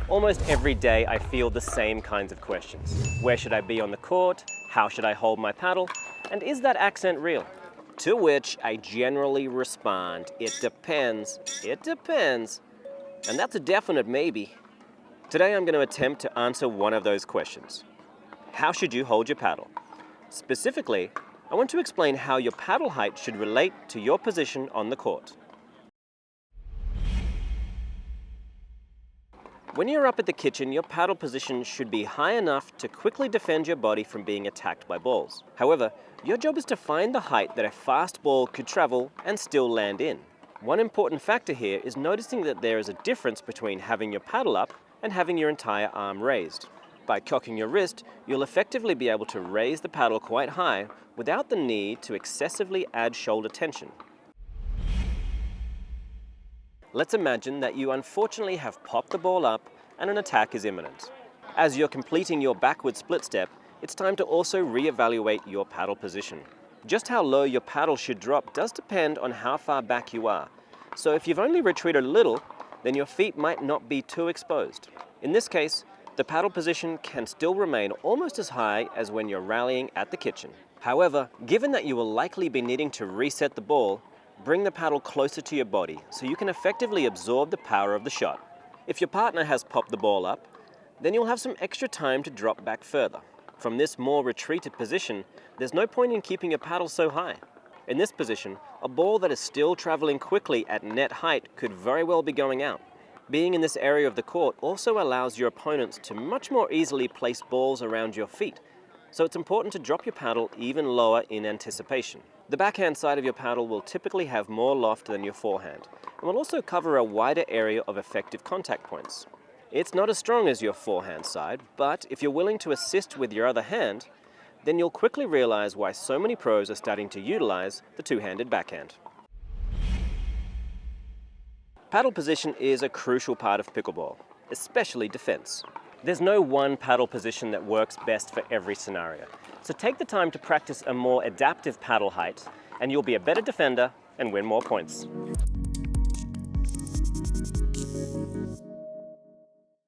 Almost every day I feel the same kinds of questions. Where should I be on the court? How should I hold my paddle? And is that accent real? To which I generally respond, it depends. It depends. And that's a definite maybe. Today I'm going to attempt to answer one of those questions. How should you hold your paddle? Specifically, I want to explain how your paddle height should relate to your position on the court. When you're up at the kitchen, your paddle position should be high enough to quickly defend your body from being attacked by balls. However, your job is to find the height that a fast ball could travel and still land in. One important factor here is noticing that there is a difference between having your paddle up and having your entire arm raised. By cocking your wrist, you'll effectively be able to raise the paddle quite high without the need to excessively add shoulder tension. Let's imagine that you unfortunately have popped the ball up and an attack is imminent. As you're completing your backward split step, it's time to also re-evaluate your paddle position. Just how low your paddle should drop does depend on how far back you are. So if you've only retreated a little, then your feet might not be too exposed. In this case, the paddle position can still remain almost as high as when you're rallying at the kitchen. However, given that you will likely be needing to reset the ball, bring the paddle closer to your body so you can effectively absorb the power of the shot. If your partner has popped the ball up, then you'll have some extra time to drop back further. From this more retreated position, there's no point in keeping your paddle so high. In this position, a ball that is still traveling quickly at net height could very well be going out. Being in this area of the court also allows your opponents to much more easily place balls around your feet, so it's important to drop your paddle even lower in anticipation. The backhand side of your paddle will typically have more loft than your forehand, and will also cover a wider area of effective contact points. It's not as strong as your forehand side, but if you're willing to assist with your other hand, then you'll quickly realize why so many pros are starting to utilize the two-handed backhand. Paddle position is a crucial part of pickleball, especially defense. There's no one paddle position that works best for every scenario. So take the time to practice a more adaptive paddle height and you'll be a better defender and win more points.